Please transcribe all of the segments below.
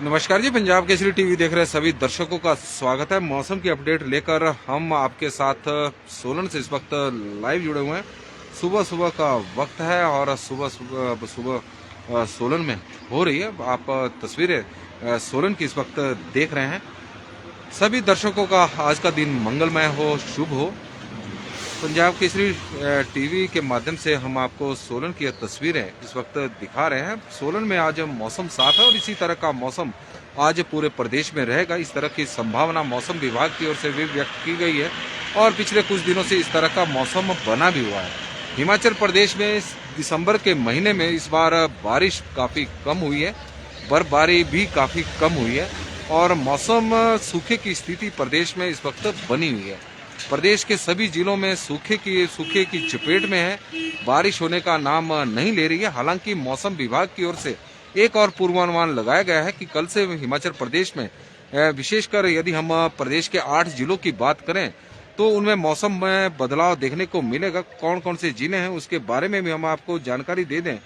नमस्कार जी, पंजाब केसरी टीवी देख रहे सभी दर्शकों का स्वागत है। मौसम की अपडेट लेकर हम आपके साथ सोलन से इस वक्त लाइव जुड़े हुए हैं। सुबह सुबह का वक्त है और सुबह सुबह सुबह सोलन में हो रही है। आप तस्वीरें सोलन की इस वक्त देख रहे हैं। सभी दर्शकों का आज का दिन मंगलमय हो, शुभ हो। पंजाब केसरी टीवी के माध्यम से हम आपको सोलन की तस्वीरें इस वक्त दिखा रहे हैं। सोलन में आज मौसम साफ है और इसी तरह का मौसम आज पूरे प्रदेश में रहेगा। इस तरह की संभावना मौसम विभाग की ओर से भी व्यक्त की गई है और पिछले कुछ दिनों से इस तरह का मौसम बना भी हुआ है। हिमाचल प्रदेश में दिसंबर के महीने में इस बार बारिश काफी कम हुई है, बर्फबारी भी काफी कम हुई है और मौसम सूखे की स्थिति प्रदेश में इस वक्त बनी हुई है। प्रदेश के सभी जिलों में सूखे की चपेट में है। बारिश होने का नाम नहीं ले रही है। हालांकि मौसम विभाग की ओर से एक और पूर्वानुमान लगाया गया है कि कल से हिमाचल प्रदेश में विशेषकर यदि हम प्रदेश के 8 जिलों की बात करें तो उनमें मौसम में बदलाव देखने को मिलेगा। कौन कौन से जिले हैं उसके बारे में भी हम आपको जानकारी दे दें।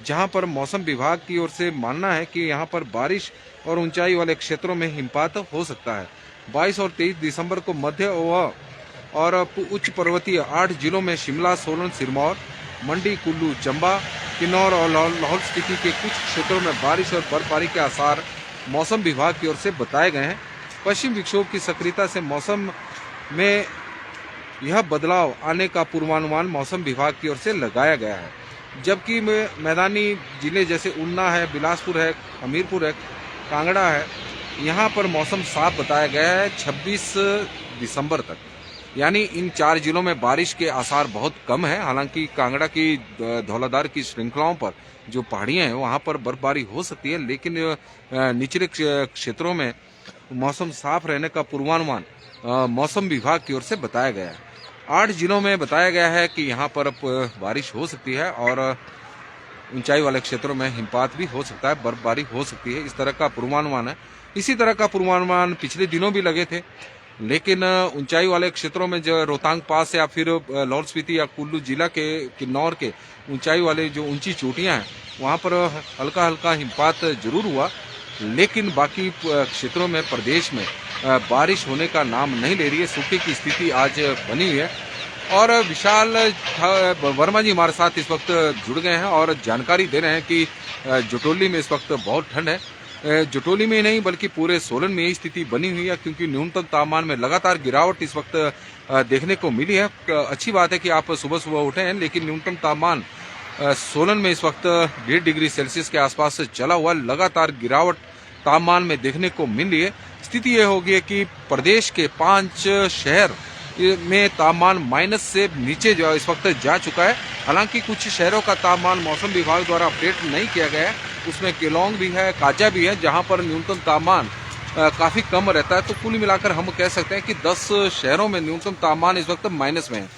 जहां पर मौसम विभाग की ओर से मानना है कि यहां पर बारिश और ऊंचाई वाले क्षेत्रों में हिमपात हो सकता है। 22 और 23 दिसंबर को मध्य और उच्च पर्वतीय 8 जिलों में शिमला, सोलन, सिरमौर, मंडी, कुल्लू, चंबा, किन्नौर और लाहौल स्पीति के कुछ क्षेत्रों में बारिश और बर्फबारी के आसार मौसम विभाग की ओर से बताए गए हैं। पश्चिम विक्षोभ की सक्रियता से मौसम में यह बदलाव आने का पूर्वानुमान मौसम विभाग की ओर से लगाया गया है। जबकि मैदानी जिले जैसे ऊना है, बिलासपुर है, हमीरपुर है, कांगड़ा है, यहाँ पर मौसम साफ बताया गया है 26 दिसंबर तक। यानी इन 4 जिलों में बारिश के आसार बहुत कम है। हालांकि कांगड़ा की धौलाधार की श्रृंखलाओं पर जो पहाड़ियां हैं वहां पर बर्फबारी हो सकती है, लेकिन निचले क्षेत्रों में मौसम साफ रहने का पूर्वानुमान मौसम विभाग की ओर से बताया गया है। 8 जिलों में बताया गया है कि यहाँ पर बारिश हो सकती है और ऊंचाई वाले क्षेत्रों में हिमपात भी हो सकता है, बर्फबारी हो सकती है। इस तरह का पूर्वानुमान है। इसी तरह का पूर्वानुमान पिछले दिनों भी लगे थे, लेकिन ऊंचाई वाले क्षेत्रों में जो रोहतांग पास या फिर लाहौल स्पीति या कुल्लू जिला के किन्नौर के ऊंचाई वाले जो ऊंची चोटियां हैं वहां पर हल्का हल्का हिमपात जरूर हुआ, लेकिन बाकी क्षेत्रों में प्रदेश में बारिश होने का नाम नहीं ले रही है। सूखे की स्थिति आज बनी हुई है और विशाल वर्मा जी हमारे साथ इस वक्त जुड़ गए हैं और जानकारी दे रहे हैं कि जटोली में इस वक्त बहुत ठंड है। जटोली में ही नहीं बल्कि पूरे सोलन में यही स्थिति बनी हुई है, क्योंकि न्यूनतम तापमान में लगातार गिरावट इस वक्त देखने को मिली है। अच्छी बात है कि आप सुबह सुबह उठे हैं, लेकिन न्यूनतम तापमान सोलन में इस वक्त 1.5 डिग्री सेल्सियस के आसपास से चला हुआ लगातार गिरावट तापमान में देखने को मिल रही है। स्थिति यह होगी कि प्रदेश के 5 शहर में तापमान माइनस से नीचे जो इस वक्त जा चुका है। हालांकि कुछ शहरों का तापमान मौसम विभाग द्वारा अपडेट नहीं किया गया है, उसमें केलोंग भी है, काजा भी है, जहां पर न्यूनतम तापमान काफी कम रहता है। तो कुल मिलाकर हम कह सकते हैं कि 10 शहरों में न्यूनतम तापमान इस वक्त माइनस में है।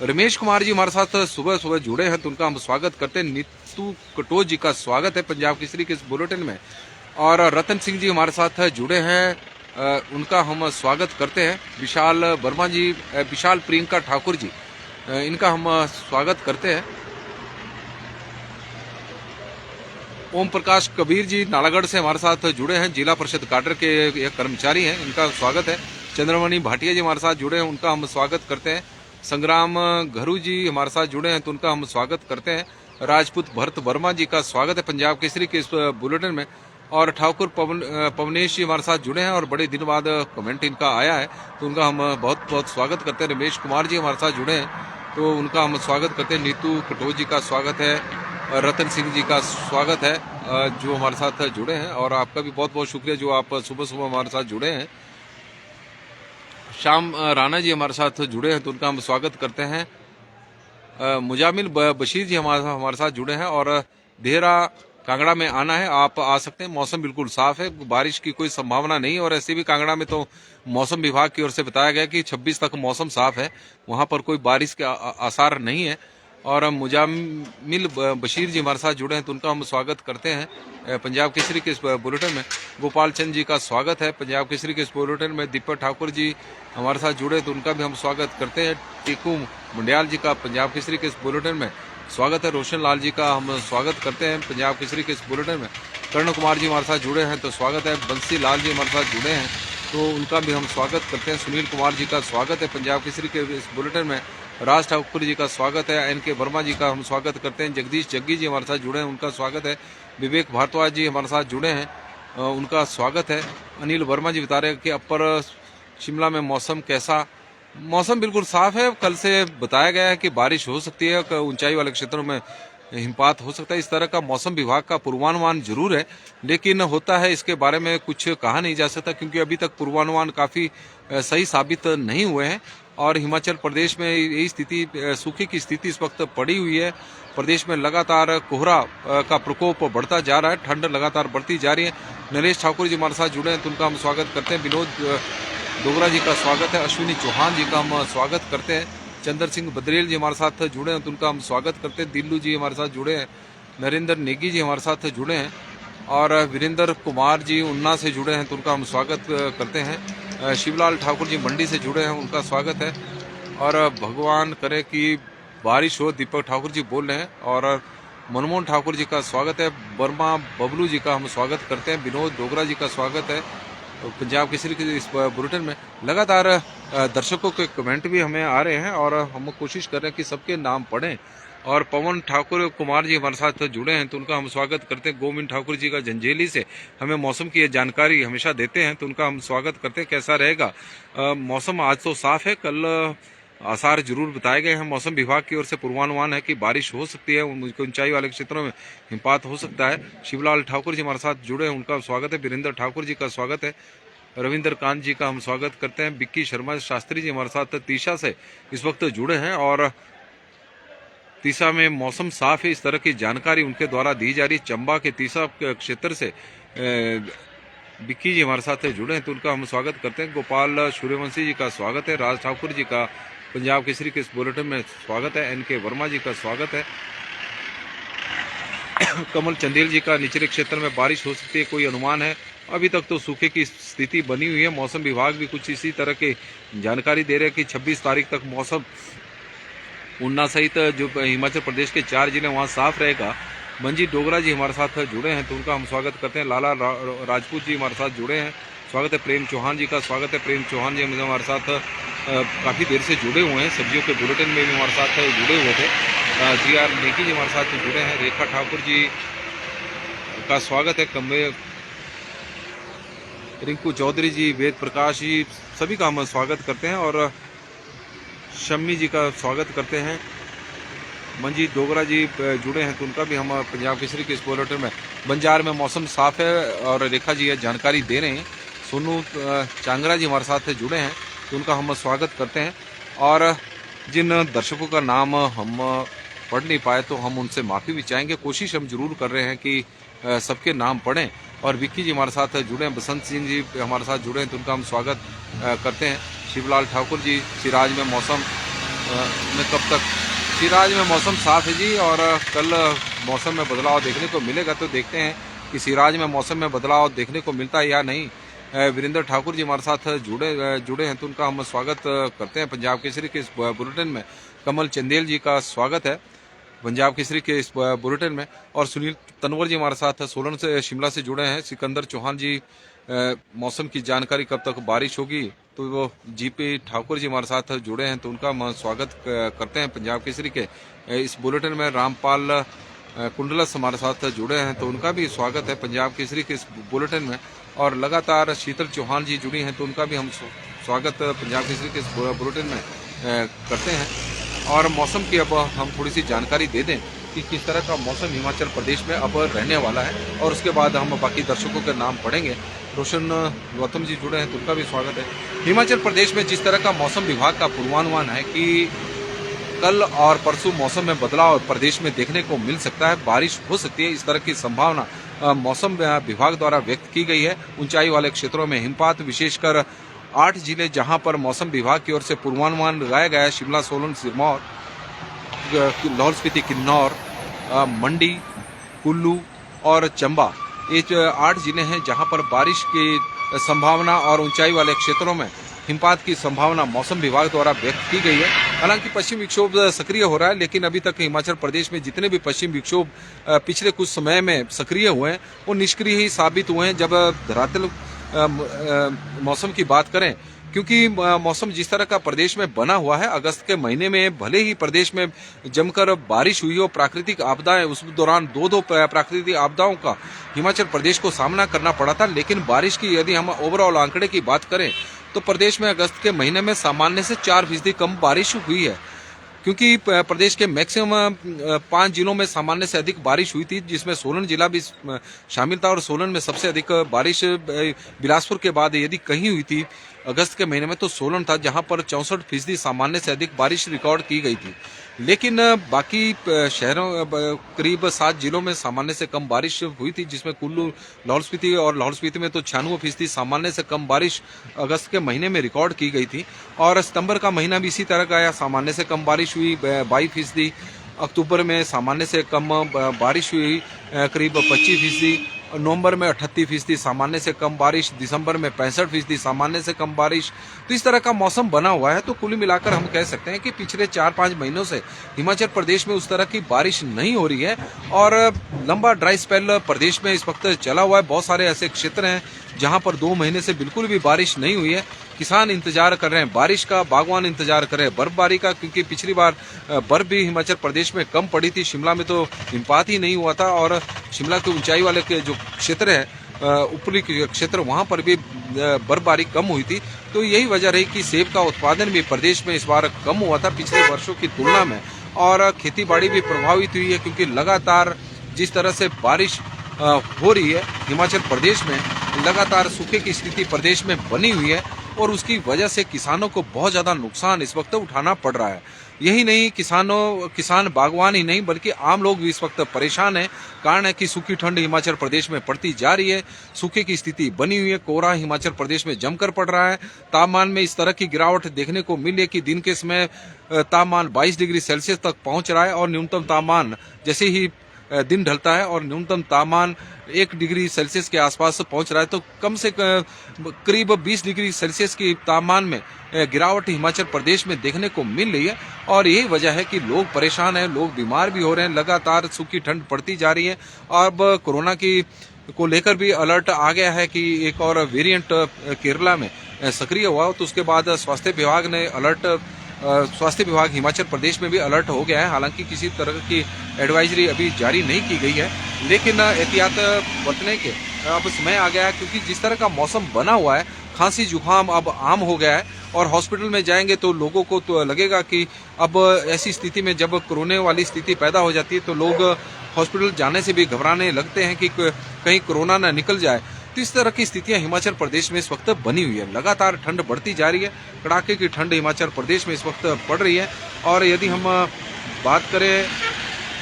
रमेश कुमार जी हमारे साथ सुबह सुबह जुड़े हैं, तो उनका हम स्वागत करते हैं। नीतू कटोच जी का स्वागत है पंजाब केसरी के इस बुलेटिन में, और रतन सिंह जी हमारे साथ जुड़े हैं, उनका हम स्वागत करते हैं। विशाल वर्मा जी, विशाल प्रियंका ठाकुर जी, इनका हम स्वागत करते हैं। ओम प्रकाश कबीर जी नालागढ़ से हमारे साथ जुड़े हैं, जिला परिषद काडर के एक कर्मचारी हैं, इनका स्वागत है। चंद्रमणि भाटिया जी हमारे साथ जुड़े हैं, उनका हम स्वागत करते हैं। संग्राम घरू जी हमारे साथ जुड़े हैं, तो उनका हम स्वागत करते हैं। राजपूत भरत वर्मा जी का स्वागत है पंजाब केसरी के इस बुलेटिन में, और ठाकुर पवनेश जी हमारे साथ जुड़े हैं और बड़े दिन बाद कमेंट इनका आया है, तो उनका हम बहुत बहुत स्वागत करते हैं। रमेश कुमार जी हमारे साथ जुड़े हैं, तो उनका हम स्वागत करते हैं। नीतू कटोच जी का स्वागत है, रतन सिंह जी का स्वागत है जो हमारे साथ जुड़े हैं, और आपका भी बहुत बहुत शुक्रिया जो आप सुबह सुबह हमारे साथ जुड़े हैं। श्याम राणा जी हमारे साथ जुड़े हैं, तो उनका हम स्वागत करते हैं। मुजामिल बशीर जी हमारे साथ जुड़े हैं, और देहरा कांगड़ा में आना है, आप आ सकते हैं। मौसम बिल्कुल साफ है, बारिश की कोई संभावना नहीं, और ऐसे भी कांगड़ा में तो मौसम विभाग की ओर से बताया गया कि 26 तक मौसम साफ है, वहां पर कोई बारिश के आसार नहीं है। और मुजामिल बशीर जी हमारे साथ जुड़े हैं, तो उनका हम स्वागत करते हैं पंजाब केसरी के इस बुलेटिन में। गोपाल चंद जी का स्वागत है पंजाब केसरी के इस बुलेटिन में। दीपक ठाकुर जी हमारे साथ जुड़े हैं, तो उनका भी हम स्वागत करते हैं। टीकू मुंडियाल जी का पंजाब केसरी के इस बुलेटिन में स्वागत है। रोशन लाल जी का हम स्वागत करते हैं पंजाब केसरी के इस बुलेटिन में। कर्ण कुमार जी हमारे साथ जुड़े हैं तो स्वागत है। बंसी लाल जी हमारे साथ जुड़े हैं तो उनका भी हम स्वागत करते हैं। सुनील कुमार जी का स्वागत है पंजाब केसरी के इस बुलेटिन में। राज ठाकुर जी का स्वागत है। एनके वर्मा जी का हम स्वागत करते हैं। जगदीश जग्गी जी हमारे साथ जुड़े हैं, उनका स्वागत है। विवेक भारद्वाज जी हमारे साथ जुड़े हैं, उनका स्वागत है। अनिल वर्मा जी बता रहे हैं कि अपर शिमला में मौसम कैसा। मौसम बिल्कुल साफ है। कल से बताया गया है कि बारिश हो सकती है, ऊंचाई वाले क्षेत्रों में हिमपात हो सकता है। इस तरह का मौसम विभाग का पूर्वानुमान जरूर है, लेकिन होता है इसके बारे में कुछ कहा नहीं जा सकता क्योंकि अभी तक पूर्वानुमान काफी सही साबित नहीं हुए हैं। और हिमाचल प्रदेश में यही स्थिति, सूखे की स्थिति इस वक्त पड़ी हुई है। प्रदेश में लगातार कोहरा का प्रकोप बढ़ता जा रहा है, ठंड लगातार बढ़ती जा रही है। नरेश ठाकुर जी हमारे साथ जुड़े हैं तो उनका हम स्वागत करते हैं। विनोद डोगरा जी का स्वागत है। अश्विनी चौहान जी का हम स्वागत करते हैं। चंद्र सिंह बदरेल जी हमारे साथ जुड़े हैं तो उनका हम स्वागत करते हैं। दिल्लू जी हमारे साथ जुड़े हैं। नरेंद्र नेगी जी हमारे साथ जुड़े हैं और वीरेंद्र कुमार जी उन्ना से जुड़े हैं तो उनका हम स्वागत करते हैं। शिवलाल ठाकुर जी मंडी से जुड़े हैं, उनका स्वागत है। और भगवान करे कि बारिश हो, दीपक ठाकुर जी बोल रहे हैं। और मनमोहन ठाकुर जी का स्वागत है। वर्मा बबलू जी का हम स्वागत करते हैं। विनोद डोगरा जी का स्वागत है। पंजाब केसरी के इस बुलेटिन में लगातार दर्शकों के कमेंट भी हमें आ रहे हैं और हम कोशिश कर रहे हैं कि सबके नाम पढ़ें। और पवन ठाकुर कुमार जी हमारे साथ जुड़े हैं तो उनका हम स्वागत करते हैं। गोविंद ठाकुर जी का जंजेली से हमें मौसम की जानकारी हमेशा देते हैं तो उनका हम स्वागत करते हैं। कैसा रहेगा मौसम? आज तो साफ है, कल आसार जरूर बताए गए हैं। मौसम विभाग की ओर से पूर्वानुमान है कि बारिश हो सकती है, ऊंचाई वाले क्षेत्रों में हिमपात हो सकता है। शिवलाल ठाकुर जी हमारे साथ जुड़े हैं, उनका स्वागत है। वीरेंद्र ठाकुर जी का स्वागत है। रविंद्र कांत जी का हम स्वागत करते हैं। बिक्की शर्मा शास्त्री जी हमारे साथ तीसा से इस वक्त जुड़े हैं और तीसा में मौसम साफ है, इस तरह की जानकारी उनके द्वारा दी जा रही है। चंबा के तीसा क्षेत्र से बिक्की जी हमारे साथ जुड़े हैं तो उनका हम स्वागत करते हैं। गोपाल सूर्यवंशी जी का स्वागत है। राज ठाकुर जी का पंजाब केसरी के इस बुलेटिन में स्वागत है। एनके वर्मा जी का स्वागत है। कमल चंदेल जी का निचले क्षेत्र में बारिश हो सकती है, कोई अनुमान है? अभी तक तो सूखे की स्थिति बनी हुई है। मौसम विभाग भी कुछ इसी तरह की जानकारी दे रहे हैं कि 26 तारीख तक मौसम ऊना सहित जो हिमाचल प्रदेश के 4 जिले वहां साफ रहेगा। मंजीत डोगरा जी हमारे साथ जुड़े हैं तो उनका हम स्वागत करते हैं। लाला राजपूत जी हमारे साथ जुड़े हैं, स्वागत है। प्रेम चौहान जी का स्वागत है। प्रेम चौहान जी हमारे साथ काफ़ी देर से जुड़े हुए हैं, सब्जियों के बुलेटिन में भी हमारे साथ जुड़े हुए थे। GR नेकी जी हमारे साथ जुड़े हैं। रेखा ठाकुर जी का स्वागत है। कम्बे रिंकू चौधरी जी, वेद प्रकाश जी, सभी का हम स्वागत करते हैं। और शम्मी जी का स्वागत करते हैं। मंजीत डोगरा जी जुड़े हैं तो उनका भी हम पंजाब केसरी के इस बुलेटिन में। बंजार में मौसम साफ है और रेखा जी यह जानकारी दे रहे हैं। सोनू चांगरा जी हमारे साथ जुड़े हैं तो उनका हम स्वागत करते हैं। और जिन दर्शकों का नाम हम पढ़ नहीं पाए तो हम उनसे माफ़ी भी चाहेंगे। कोशिश हम जरूर कर रहे हैं कि सबके नाम पढ़ें। और विक्की जी हमारे साथ जुड़े हैं। बसंत सिंह जी हमारे साथ जुड़े हैं तो उनका हम स्वागत करते हैं। शिवलाल ठाकुर जी, सिराज में मौसम में कब तक? सिराज में मौसम साफ है जी और कल मौसम में बदलाव देखने को मिलेगा तो देखते हैं कि सिराज में मौसम में बदलाव देखने को मिलता है या नहीं। वीरेंद्र ठाकुर जी हमारे साथ जुड़े हैं तो उनका हम स्वागत करते हैं पंजाब केसरी के इस बुलेटिन में। कमल चंदेल जी का स्वागत है पंजाब केसरी के इस बुलेटिन में। और सुनील तनवर जी हमारे साथ सोलन से, शिमला से जुड़े हैं। सिकंदर चौहान जी मौसम की जानकारी कब तक बारिश होगी तो वो GP ठाकुर जी हमारे साथ जुड़े हैं तो उनका हम स्वागत करते हैं पंजाब केसरी के इस बुलेटिन में। रामपाल कुंडलस हमारे साथ जुड़े हैं तो उनका भी स्वागत है पंजाब केसरी के इस बुलेटिन में। और लगातार शीतल चौहान जी जुड़ी हैं तो उनका भी हम स्वागत पंजाब केसरी के इस बुलेटिन में करते हैं। और मौसम की अब हम थोड़ी सी जानकारी दे दें कि किस तरह का मौसम हिमाचल प्रदेश में अब रहने वाला है और उसके बाद हम बाकी दर्शकों के नाम पढ़ेंगे। रोशन गौतम जी जुड़े हैं तो उनका भी स्वागत है। हिमाचल प्रदेश में जिस तरह का मौसम विभाग का पूर्वानुमान है कि कल और परसों मौसम में बदलाव प्रदेश में देखने को मिल सकता है, बारिश हो सकती है, इस तरह की संभावना मौसम विभाग द्वारा व्यक्त की गई है। ऊंचाई वाले क्षेत्रों में हिमपात, विशेषकर 8 जिले जहां पर मौसम विभाग की ओर से पूर्वानुमान लगाया गया है, शिमला, सोलन, सिरमौर, लाहौल स्पीति, किन्नौर, मंडी, कुल्लू और चंबा, ये 8 जिले हैं जहां पर बारिश की संभावना और ऊंचाई वाले क्षेत्रों में हिमपात की संभावना मौसम विभाग द्वारा व्यक्त की गई है। हालांकि पश्चिम विक्षोभ सक्रिय हो रहा है, लेकिन अभी तक हिमाचल प्रदेश में जितने भी पश्चिम विक्षोभ पिछले कुछ समय में सक्रिय हुए हैं वो निष्क्रिय ही साबित हुए हैं जब धरातल मौसम की बात करें। क्योंकि मौसम जिस तरह का प्रदेश में बना हुआ है, अगस्त के महीने में भले ही प्रदेश में जमकर बारिश हुई हो, प्राकृतिक आपदाएं, उस दौरान दो प्राकृतिक आपदाओं का हिमाचल प्रदेश को सामना करना पड़ा था, लेकिन बारिश की यदि हम ओवरऑल आंकड़े की बात करें तो प्रदेश में अगस्त के महीने में सामान्य से 4% कम बारिश हुई है। क्योंकि प्रदेश के मैक्सिमम 5 जिलों में सामान्य से अधिक बारिश हुई थी, जिसमें सोलन जिला भी शामिल था। और सोलन में सबसे अधिक बारिश बिलासपुर के बाद यदि कहीं हुई थी अगस्त के महीने में तो सोलन था, जहां पर 64% सामान्य से अधिक बारिश रिकॉर्ड की गई थी। लेकिन बाकी शहरों करीब 7 जिलों में सामान्य से कम बारिश हुई थी, जिसमें कुल्लू, लाहौल स्पीति और लाहौल स्पीति में तो 96% सामान्य से कम बारिश अगस्त के महीने में रिकॉर्ड की गई थी। और सितंबर का महीना भी इसी तरह का आया, सामान्य से कम बारिश हुई 22%। अक्टूबर में सामान्य से कम बारिश हुई करीब 25%। नवंबर में 38% सामान्य से कम बारिश, दिसंबर में 65% सामान्य से कम बारिश। तो इस तरह का मौसम बना हुआ है। तो कुल मिलाकर हम कह सकते हैं कि पिछले 4-5 महीनों से हिमाचल प्रदेश में उस तरह की बारिश नहीं हो रही है और लंबा ड्राई स्पेल प्रदेश में इस वक्त चला हुआ है। बहुत सारे ऐसे क्षेत्र हैं जहां पर 2 महीने से बिल्कुल भी बारिश नहीं हुई है। किसान इंतजार कर रहे हैं बारिश का, बागवान इंतजार कर रहे हैं बर्फबारी का, क्योंकि पिछली बार बर्फ भी हिमाचल प्रदेश में कम पड़ी थी। शिमला में तो हिमपात ही नहीं हुआ था और शिमला के ऊंचाई वाले के जो क्षेत्र है, ऊपरी क्षेत्र, वहां पर भी बर्फबारी कम हुई थी। तो यही वजह रही कि सेब का उत्पादन भी प्रदेश में इस बार कम हुआ था पिछले वर्षों की तुलना में। और खेती बाड़ी भी प्रभावित हुई है, क्योंकि लगातार जिस तरह से बारिश हो रही है हिमाचल प्रदेश में, लगातार सूखे की स्थिति प्रदेश में बनी हुई है और उसकी वजह से किसानों को बहुत ज्यादा नुकसान इस वक्त उठाना पड़ रहा है। यही नहीं, किसान बागवान ही नहीं बल्कि आम लोग भी इस वक्त परेशान हैं। कारण है कि सूखी ठंड हिमाचल प्रदेश में पड़ती जा रही है, सूखे की स्थिति बनी हुई है, कोहरा हिमाचल प्रदेश में जमकर पड़ रहा है। तापमान में इस तरह की गिरावट देखने को मिली है कि दिन के समय तापमान 22 डिग्री सेल्सियस तक पहुंच रहा है और न्यूनतम तापमान जैसे ही दिन ढलता है और न्यूनतम तापमान 1 डिग्री सेल्सियस के आसपास पहुंच रहा है, तो कम से करीब 20 डिग्री सेल्सियस की तापमान में गिरावट हिमाचल प्रदेश में देखने को मिल रही है। और यही वजह है कि लोग परेशान हैं, लोग बीमार भी हो रहे हैं, लगातार सूखी ठंड पड़ती जा रही है। अब कोरोना को लेकर भी अलर्ट आ गया है कि एक और वेरिएंट केरला में सक्रिय हुआ, तो उसके बाद स्वास्थ्य विभाग हिमाचल प्रदेश में भी अलर्ट हो गया है। हालांकि किसी तरह की एडवाइजरी अभी जारी नहीं की गई है, लेकिन एहतियात बरतने के अब समय आ गया है, क्योंकि जिस तरह का मौसम बना हुआ है, खांसी जुकाम अब आम हो गया है। और हॉस्पिटल में जाएंगे तो लोगों को तो लगेगा कि अब ऐसी स्थिति में जब कोरोना वाली स्थिति पैदा हो जाती है तो लोग हॉस्पिटल जाने से भी घबराने लगते हैं कि कहीं कोरोना ना निकल जाए। तो इस तरह की स्थितियां हिमाचल प्रदेश में इस वक्त बनी हुई है। लगातार ठंड बढ़ती जा रही है, कड़ाके की ठंड हिमाचल प्रदेश में इस वक्त पड़ रही है। और यदि हम बात करें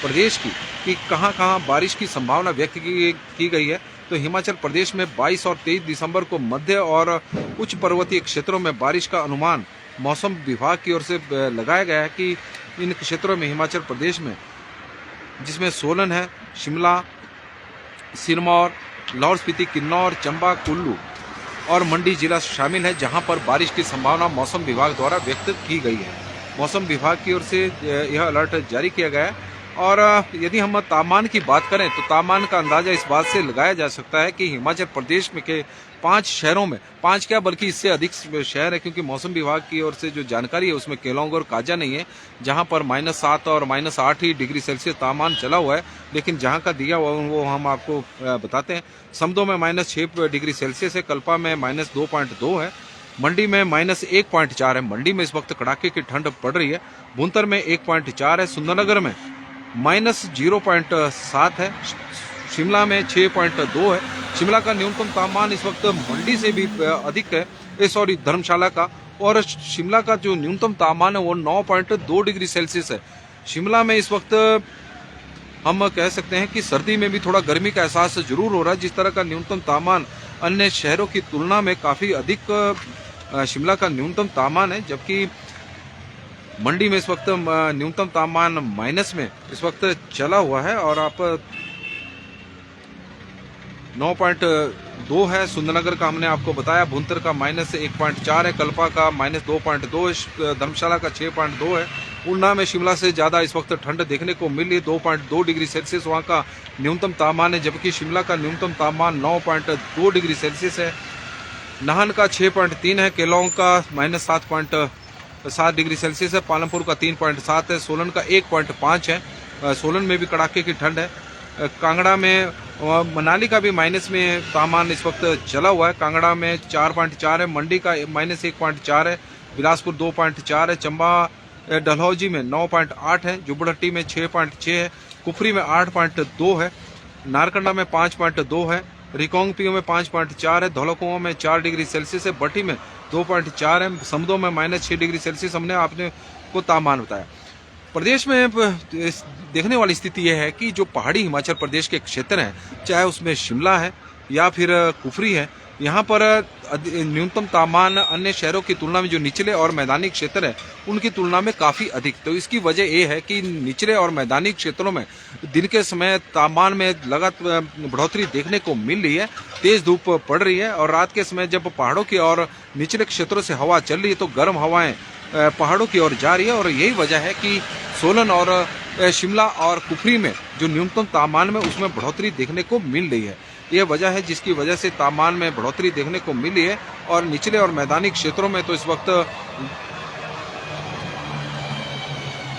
प्रदेश की कि कहां कहां बारिश की संभावना व्यक्त की गई है, तो हिमाचल प्रदेश में 22 और 23 दिसंबर को मध्य और उच्च पर्वतीय क्षेत्रों में बारिश का अनुमान मौसम विभाग की ओर से लगाया गया है कि इन क्षेत्रों में हिमाचल प्रदेश में, जिसमें सोलन है, शिमला, सिरमौर, लाहौल स्पीति, किन्नौर, चंबा, कुल्लू और मंडी जिला शामिल है, जहां पर बारिश की संभावना मौसम विभाग द्वारा व्यक्त की गई है। मौसम विभाग की ओर से यह अलर्ट जारी किया गया है। और यदि हम तापमान की बात करें तो तापमान का अंदाजा इस बात से लगाया जा सकता है कि हिमाचल प्रदेश में के 5 शहरों में, 5 क्या बल्कि इससे अधिक शहर है, क्योंकि मौसम विभाग की ओर से जो जानकारी है उसमें केलोंग और काजा नहीं है, जहां पर -7 और -8 ही डिग्री सेल्सियस तापमान चला हुआ है। लेकिन जहां का दिया हुआ वो हम आपको बताते हैं। समदो में -6 डिग्री सेल्सियस है, कल्पा में -2.2 है, मंडी में -1.4 है। मंडी में इस वक्त कड़ाके की ठंड पड़ रही है। भुंतर में 1.4 है, सुंदरनगर में -0.7 है, शिमला में 6.2 है। शिमला का न्यूनतम तापमान इस वक्त मंडी से भी अधिक है, धर्मशाला का, और शिमला का जो न्यूनतम तापमान है वो 9.2 डिग्री सेल्सियस है। शिमला में इस वक्त हम कह सकते हैं कि सर्दी में भी थोड़ा गर्मी का एहसास जरूर हो रहा है। जिस तरह का न्यूनतम तापमान अन्य शहरों की तुलना में काफी अधिक शिमला का न्यूनतम तापमान है, जबकि मंडी में इस वक्त न्यूनतम तापमान माइनस में इस वक्त चला हुआ है। और आप 9.2 है। सुंदरनगर का हमने आपको बताया। भुंतर का -1.4 है। कल्पा का -2.2 है। धर्मशाला का 6.2 है। उन्ना में शिमला से ज़्यादा इस वक्त ठंड देखने को मिल रही है। 2.2 डिग्री सेल्सियस वहाँ का न्यूनतम तापमान है, जबकि शिमला का न्यूनतम तापमान 9.2 डिग्री सेल्सियस है। नाहन का 6.3 है। केलोंग का -7.7 डिग्री सेल्सियस है। पालमपुर का 3.7 है। सोलन का 1.5 है। सोलन में भी कड़ाके की ठंड है। कांगड़ा में मनाली का भी माइनस में तापमान इस वक्त चला हुआ है। कांगड़ा में 4.4 है। मंडी का -1.4 है। बिलासपुर 2.4 है। चंबा डलहौजी में 9.8 है। जुब्बड़हट्टी में 6.6 है। कुफरी में 8.2 है। नारकंडा में 5.2 है। रिकोंगपियो में 5.4 है। धौलाकुआं में 4 डिग्री सेल्सियस है। बट्टी में 2.4 है। समदो में -6 डिग्री सेल्सियस हमने आपने को तापमान बताया। प्रदेश में देखने वाली स्थिति यह है कि जो पहाड़ी हिमाचल प्रदेश के क्षेत्र हैं, चाहे उसमें शिमला है या फिर कुफरी है, यहाँ पर न्यूनतम तापमान अन्य शहरों की तुलना में जो निचले और मैदानी क्षेत्र है उनकी तुलना में काफ़ी अधिक। तो इसकी वजह ये है कि निचले और मैदानी क्षेत्रों में दिन के समय तापमान में लगातार बढ़ोतरी देखने को मिल रही है। तेज धूप पड़ रही है और रात के समय जब पहाड़ों की और निचले क्षेत्रों से हवा चल रही है तो गर्म हवाएं पहाड़ों की ओर जा रही है। और यही वजह है कि सोलन और शिमला और कुफरी में जो न्यूनतम तापमान में उसमें बढ़ोतरी देखने को मिल रही है। यह वजह है जिसकी वजह से तापमान में बढ़ोतरी देखने को मिली है। और निचले और मैदानी क्षेत्रों में तो इस वक्त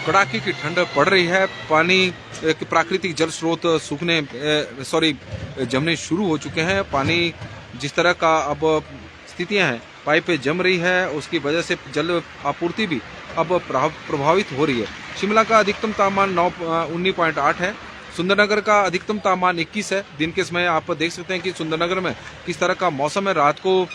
कड़ाके की ठंड पड़ रही है। पानी प्राकृतिक जल स्रोत जमने शुरू हो चुके हैं। पानी जिस तरह का अब स्थितियां हैं, पाइपें जम रही है, उसकी वजह से जल आपूर्ति भी अब प्रभावित हो रही है। शिमला का अधिकतम तापमान 19.8 है। सुंदरनगर का अधिकतम तापमान 21 है। दिन के समय आप देख सकते हैं कि सुंदरनगर में किस तरह का मौसम है। रात को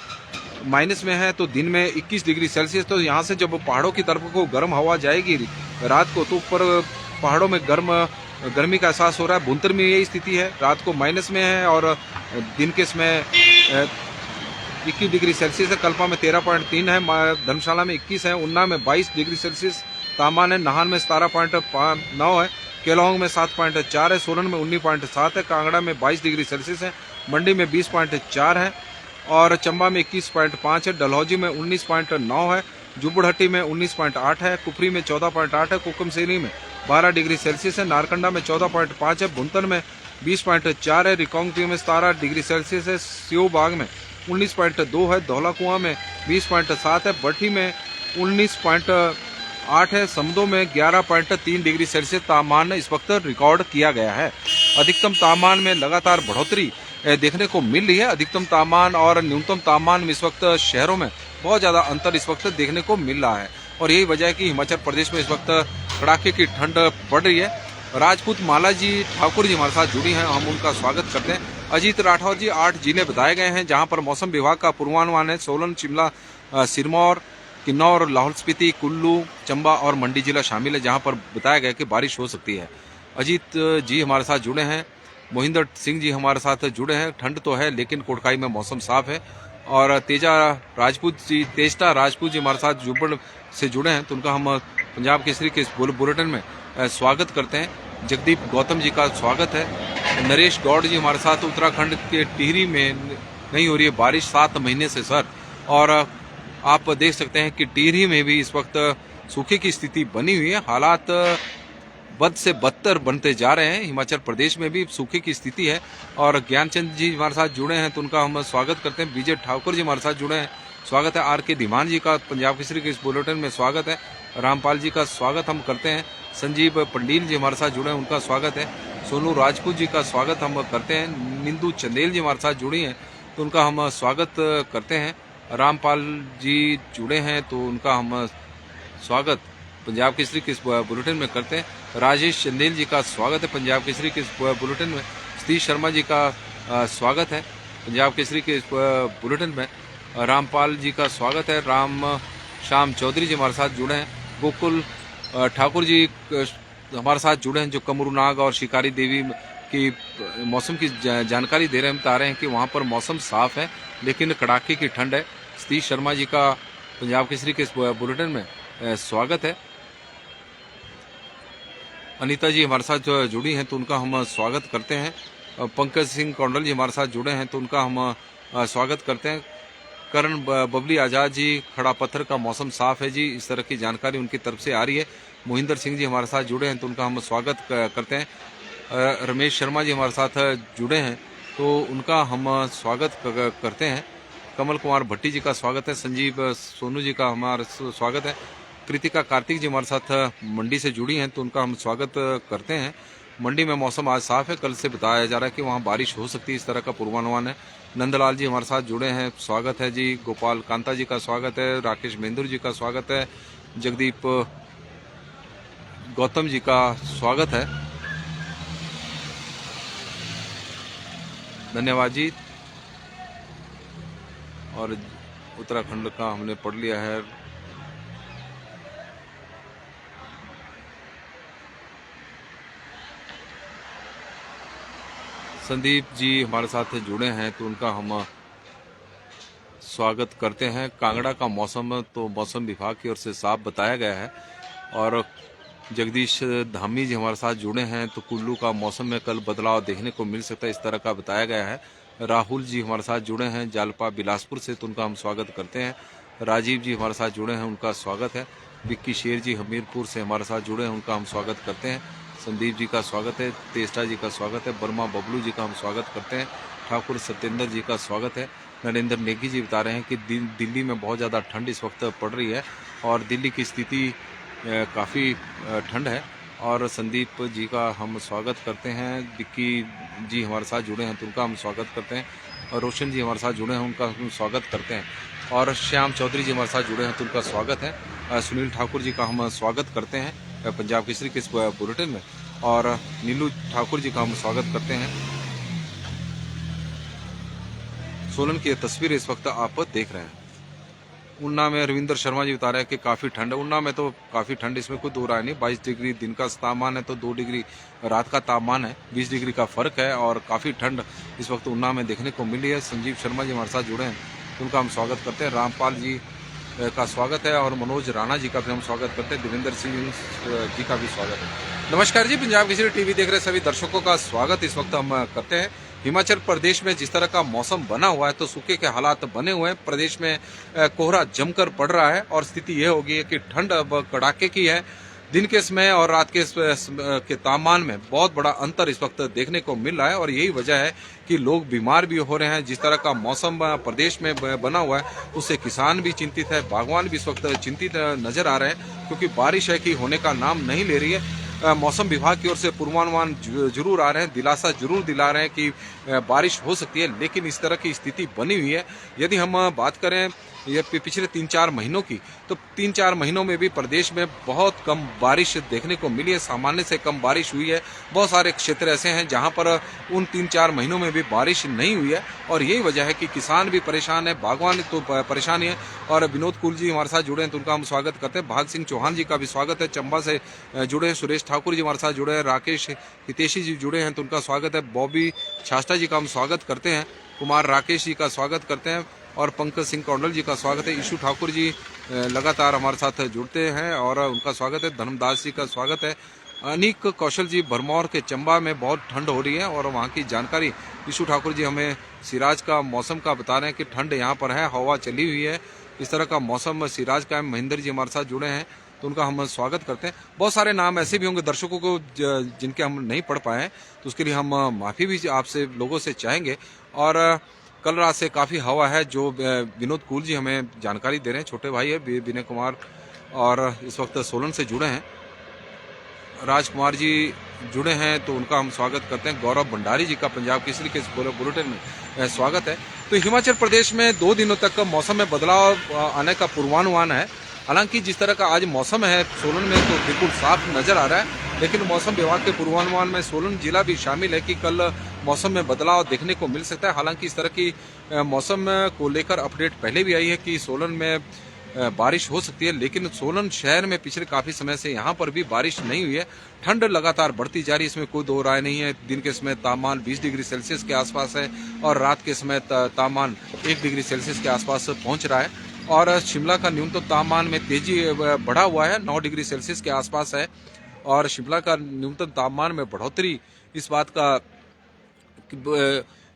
माइनस में है तो दिन में 21 डिग्री सेल्सियस। तो यहाँ से जब पहाड़ों की तरफ को गर्म हवा जाएगी रात को, तो ऊपर पहाड़ों में गर्मी का एहसास हो रहा है। भुंतर में यही स्थिति है, रात को माइनस में है और दिन के समय 21 डिग्री सेल्सियस है। कल्पा में 13.3 है। धर्मशाला में 21 है। उन्ना में 22 डिग्री सेल्सियस तापमान है। नाहन में 17.9 है। केलोंग में 7.4 है। सोलन में 19.7 है। कांगड़ा में 22 डिग्री सेल्सियस है। मंडी में 20.4 है और चंबा में 21.5 है। डलहौजी में 19.9 है। जुब्बड़हट्टी में 19.8 है। कुफरी में 14.8 है। कुकुमसेनी में 12 डिग्री सेल्सियस है। नारकंडा में 14.5 है। भुंतर में 20.4 है। रिकोंगपियो में 17 डिग्री सेल्सियस है। सियोबाग में 19.2 है। धौलाकुआं में 20.7 है। बट्टी में 19.8 है। समदो में 11.3 डिग्री सेल्सियस तापमान इस वक्त रिकॉर्ड किया गया है। अधिकतम तापमान में लगातार बढ़ोतरी देखने को मिल रही है। अधिकतम तापमान और न्यूनतम तापमान में इस वक्त शहरों में बहुत ज़्यादा अंतर इस वक्त देखने को मिल रहा है और यही वजह है कि हिमाचल प्रदेश में इस वक्त कड़ाके की ठंड पड़ रही है। राजपूत माला जी ठाकुर जी हमारे साथ जुड़ी हैं, हम उनका स्वागत करते हैं। अजीत राठौर जी, 8 जिले बताए गए हैं जहां पर मौसम विभाग का पूर्वानुमान है। सोलन, शिमला, सिरमौर, किन्नौर, लाहौल स्पीति, कुल्लू, चंबा और मंडी जिला शामिल है जहां पर बताया गया कि बारिश हो सकती है। अजीत जी हमारे साथ जुड़े हैं। मोहिंदर सिंह जी हमारे साथ जुड़े हैं। ठंड तो है लेकिन कोटखाई में मौसम साफ है। और तेजता राजपूत जी हमारे साथ जुब्बड़ से जुड़े हैं तो उनका हम पंजाब केसरी के इस बुलेटिन में स्वागत करते हैं। जगदीप गौतम जी का स्वागत है। नरेश गौड़ जी हमारे साथ उत्तराखंड के टिहरी में नहीं हो रही है बारिश 7 महीने से सर, और आप देख सकते हैं कि टिहरी में भी इस वक्त सूखे की स्थिति बनी हुई है। हालात बद से बदतर बनते जा रहे हैं। हिमाचल प्रदेश में भी सूखे की स्थिति है। और ज्ञानचंद जी हमारे साथ जुड़े हैं तो उनका हम स्वागत करते हैं। विजय ठाकुर जी हमारे साथ जुड़े हैं, स्वागत है। आर के धीमान जी का पंजाब केसरी के इस बुलेटिन में स्वागत है। रामपाल जी का स्वागत हम करते हैं। संजीव पंडील जी हमारे साथ जुड़े हैं, उनका स्वागत है। सोनू राजपूत जी का स्वागत हम करते हैं। निंदू चंदेल जी हमारे साथ जुड़ी हैं तो उनका हम स्वागत करते हैं। रामपाल जी जुड़े हैं तो उनका हम स्वागत पंजाब केसरी के इस बुलेटिन में करते हैं। राजेश चंदेल जी का स्वागत है पंजाब केसरी के इस बुलेटिन में। सतीश शर्मा जी का स्वागत है पंजाब केसरी के इस बुलेटिन में। रामपाल जी का स्वागत है। राम श्याम चौधरी जी हमारे साथ जुड़े हैं। गोकुल ठाकुर जी हमारे साथ जुड़े हैं जो कमरूनाग और शिकारी देवी की मौसम की जानकारी दे रहे हैं। बता रहे हैं कि वहाँ पर मौसम साफ है लेकिन कड़ाके की ठंड है। सतीश शर्मा जी का पंजाब केसरी के इस बुलेटिन में स्वागत है। अनीता जी हमारे साथ जुड़ी हैं तो उनका हम स्वागत करते हैं। पंकज सिंह कौंडल जी हमारे साथ जुड़े हैं तो उनका हम स्वागत करते हैं। करण बबली आज़ाद जी, खड़ा पत्थर का मौसम साफ है जी, इस तरह की जानकारी उनकी तरफ से आ रही है। मोहिंदर सिंह जी हमारे साथ जुड़े हैं तो उनका हम स्वागत करते हैं। रमेश शर्मा जी हमारे साथ जुड़े हैं तो उनका हम स्वागत करते हैं। कमल कुमार भट्टी जी का स्वागत है। संजीव सोनू जी का हमारा स्वागत है। कृतिका कार्तिक जी हमारे साथ मंडी से जुड़ी हैं तो उनका हम स्वागत करते हैं। मंडी में मौसम आज साफ है, कल से बताया जा रहा है कि वहाँ बारिश हो सकती है, इस तरह का पूर्वानुमान है। नंदलाल जी हमारे साथ जुड़े हैं, स्वागत है जी। गोपाल कांता जी का स्वागत है। राकेश मेंदुर जी का स्वागत है। जगदीप गौतम जी का स्वागत है, धन्यवाद जी। और उत्तराखंड का हमने पढ़ लिया है। संदीप जी हमारे साथ जुड़े हैं तो उनका हम स्वागत करते हैं। कांगड़ा का मौसम तो मौसम विभाग की ओर से साफ बताया गया है। और जगदीश धामी जी हमारे साथ जुड़े हैं तो कुल्लू का मौसम में कल बदलाव देखने को मिल सकता है, इस तरह का बताया गया है। राहुल जी हमारे साथ जुड़े हैं जालपा बिलासपुर से तो उनका हम स्वागत करते हैं। राजीव जी हमारे साथ जुड़े हैं, उनका स्वागत है। विक्की शेर जी हमीरपुर से हमारे साथ जुड़े हैं, उनका हम स्वागत करते हैं। संदीप जी का स्वागत है। तेस्टा जी का स्वागत है। वर्मा बबलू जी का हम स्वागत करते हैं। ठाकुर सत्येंद्र जी का स्वागत है। नरेंद्र नेगी जी बता रहे हैं कि दिल्ली में बहुत ज़्यादा ठंड इस वक्त पड़ रही है और दिल्ली की स्थिति काफ़ी ठंड है। और संदीप जी का हम स्वागत करते हैं। विक्की जी हमारे साथ जुड़े हैं तो उनका हम स्वागत करते हैं। और रोशन जी हमारे साथ जुड़े हैं, उनका हम स्वागत करते हैं। और श्याम चौधरी जी हमारे साथ जुड़े हैं तो उनका स्वागत है। सुनील ठाकुर जी का हम स्वागत करते हैं पंजाब केसरी के इस बुलेटिन में। और नीलू ठाकुर जी का हम स्वागत करते हैं। सोलन की तस्वीर इस वक्त आप देख रहे हैं। उन्ना में रविंद्र शर्मा जी बता रहे हैं कि काफ़ी ठंड है। उन्ना में तो काफ़ी ठंड, इसमें कोई दो राय नहीं। 22 डिग्री दिन का तापमान है तो 2 डिग्री रात का तापमान है, 20 डिग्री का फर्क है और काफ़ी ठंड इस वक्त उन्ना में देखने को मिली है। संजीव शर्मा जी हमारे साथ जुड़े हैं तो उनका हम स्वागत करते हैं। रामपाल जी का स्वागत है और मनोज राणा जी का भी हम स्वागत करते हैं। देवेंद्र सिंह जी का भी स्वागत है। नमस्कार जी, पंजाब केसरी टीवी देख रहे सभी दर्शकों का स्वागत इस वक्त हम करते हैं। हिमाचल प्रदेश में जिस तरह का मौसम बना हुआ है तो सूखे के हालात बने हुए हैं। प्रदेश में कोहरा जमकर पड़ रहा है और स्थिति यह होगी कि ठंड अब कड़ाके की है। दिन के समय और रात के तापमान में बहुत बड़ा अंतर इस वक्त देखने को मिल रहा है और यही वजह है कि लोग बीमार भी हो रहे हैं। जिस तरह का मौसम प्रदेश में बना हुआ है उससे किसान भी चिंतित है, बागवान भी इस वक्त चिंतित नजर आ रहे हैं क्योंकि बारिश है कि होने का नाम नहीं ले रही है। मौसम विभाग की ओर से पूर्वानुमान जरूर आ रहे हैं, दिलासा जरूर दिला रहे हैं कि बारिश हो सकती है, लेकिन इस तरह की स्थिति बनी हुई है। यदि हम बात करें ये पिछले 3-4 महीनों की तो 3-4 महीनों में भी प्रदेश में बहुत कम बारिश देखने को मिली है, सामान्य से कम बारिश हुई है। बहुत सारे क्षेत्र ऐसे हैं जहां पर उन 3-4 महीनों में भी बारिश नहीं हुई है और यही वजह है कि किसान भी परेशान है, बागवान तो परेशानी है। और विनोद कुल जी हमारे साथ जुड़े हैं तो उनका हम स्वागत करते हैं। भाग सिंह चौहान जी का भी स्वागत है, चंबा से जुड़े हैं। सुरेश ठाकुर जी हमारे साथ जुड़े हैं। राकेश हितेशी जी जुड़े हैं तो उनका स्वागत है। बॉबी छास्टा जी का हम स्वागत करते हैं। कुमार राकेश जी का स्वागत करते हैं और पंकज सिंह कौंडल जी का स्वागत है। ईशू ठाकुर जी लगातार हमारे साथ जुड़ते हैं और उनका स्वागत है। धर्मदास जी का स्वागत है। अनिक कौशल जी भरमौर के चंबा में बहुत ठंड हो रही है और वहाँ की जानकारी ईशू ठाकुर जी हमें सिराज का मौसम का बता रहे हैं कि ठंड यहाँ पर है, हवा चली हुई है, इस तरह का मौसम सिराज का है। महेंद्र जी हमारे साथ जुड़े हैं तो उनका हम स्वागत करते हैं। बहुत सारे नाम ऐसे भी होंगे दर्शकों को जिनके हम नहीं पढ़ पाए हैं तो उसके लिए हम माफ़ी भी आपसे लोगों से चाहेंगे। और कल रात से काफ़ी हवा है जो विनोद कुल जी हमें जानकारी दे रहे हैं, छोटे भाई है विनय कुमार और इस वक्त सोलन से जुड़े हैं। राजकुमार जी जुड़े हैं तो उनका हम स्वागत करते हैं। गौरव भंडारी जी का पंजाब केसरी के बुलेटिन में स्वागत है। तो हिमाचल प्रदेश में 2 दिनों तक मौसम में बदलाव आने का पूर्वानुमान है। हालांकि जिस तरह का आज मौसम है सोलन में तो बिल्कुल साफ नजर आ रहा है, लेकिन मौसम विभाग के पूर्वानुमान में सोलन जिला भी शामिल है कि कल मौसम में बदलाव देखने को मिल सकता है। हालांकि इस तरह की मौसम को लेकर अपडेट पहले भी आई है कि सोलन में बारिश हो सकती है, लेकिन सोलन शहर में पिछले काफी समय से यहाँ पर भी बारिश नहीं हुई है। ठंड लगातार बढ़ती जा रही है, इसमें कोई दो राय नहीं है। दिन के समय तापमान 20 डिग्री सेल्सियस के आसपास है और रात के समय तापमान 1 डिग्री सेल्सियस के आसपास पहुंच रहा है। और शिमला का न्यूनतम तापमान में तेजी बढ़ा हुआ है, 9 डिग्री सेल्सियस के आसपास है। और शिमला का न्यूनतम तापमान में बढ़ोतरी इस बात का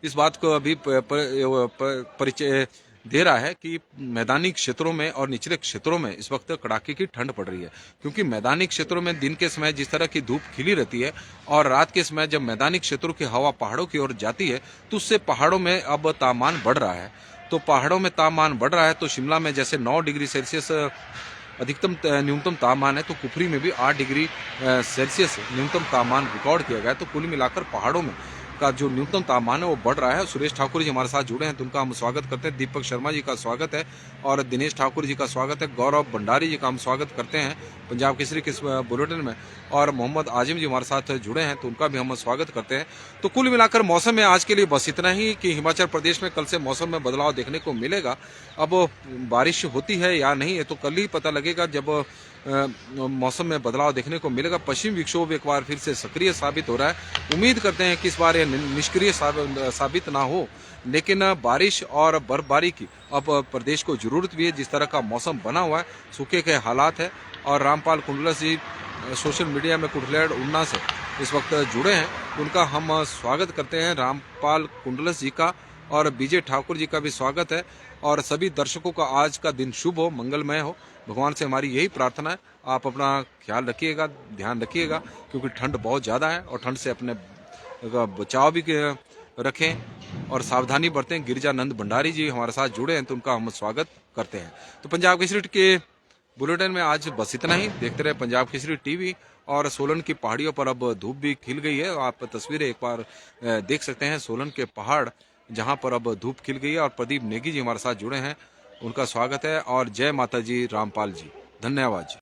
इस बात को अभी परिचय दे रहा है कि मैदानी क्षेत्रों में और निचले क्षेत्रों में इस वक्त कड़ाके की ठंड पड़ रही है, क्योंकि मैदानी क्षेत्रों में दिन के समय जिस तरह की धूप खिली रहती है और रात के समय जब मैदानी क्षेत्रों की हवा पहाड़ों की ओर जाती है तो उससे पहाड़ों में अब तापमान बढ़ रहा है। तो पहाड़ों में तापमान बढ़ रहा है तो शिमला में जैसे 9 डिग्री सेल्सियस अधिकतम न्यूनतम तापमान है, तो कुफरी में भी 8 डिग्री सेल्सियस न्यूनतम तापमान रिकॉर्ड किया गया है। तो कुल मिलाकर पहाड़ों में का जो न्यूनतम तापमान है वो बढ़ रहा है। सुरेश ठाकुर जी हमारे साथ जुड़े हैं तो उनका हम स्वागत करते हैं। दीपक शर्मा जी का स्वागत है और दिनेश ठाकुर जी का स्वागत है। गौरव भंडारी जी का हम स्वागत करते हैं पंजाब केसरी के बुलेटिन में, और मोहम्मद आजिम जी हमारे साथ जुड़े हैं तो उनका भी हम स्वागत करते हैं। तो कुल मिलाकर मौसम में आज के लिए बस इतना ही कि हिमाचल प्रदेश में कल से मौसम में बदलाव देखने को मिलेगा। अब बारिश होती है या नहीं है तो कल ही पता लगेगा जब मौसम में बदलाव देखने को मिलेगा। पश्चिम विक्षोभ एक बार फिर से सक्रिय साबित हो रहा है। उम्मीद करते हैं कि इस बार यह निष्क्रिय साबित ना हो, लेकिन बारिश और बर्फबारी की अब प्रदेश को जरूरत भी है। जिस तरह का मौसम बना हुआ है, सूखे के हालात है। और रामपाल कुंडलस जी सोशल मीडिया में कुठलेड़ उन्ना से इस वक्त जुड़े हैं, उनका हम स्वागत करते हैं। रामपाल कुंडलस जी का और विजय ठाकुर जी का भी स्वागत है। और सभी दर्शकों का आज का दिन शुभ हो, मंगलमय हो। भगवान से हमारी यही प्रार्थना है। आप अपना ख्याल रखिएगा, ध्यान रखिएगा, क्योंकि ठंड बहुत ज़्यादा है और ठंड से अपने बचाव भी रखें और सावधानी बरतें। गिरिजानंद भंडारी जी हमारे साथ जुड़े हैं तो उनका हम स्वागत करते हैं। तो पंजाब केसरी के बुलेटिन में आज बस इतना ही। देखते रहे पंजाब केसरी टीवी। और सोलन की पहाड़ियों पर अब धूप भी खिल गई है। आप तस्वीरें एक बार देख सकते हैं सोलन के पहाड़ जहां पर अब धूप खिल गई है। और प्रदीप नेगी जी हमारे साथ जुड़े हैं, उनका स्वागत है। और जय माता जी, रामपाल जी, धन्यवाद जी।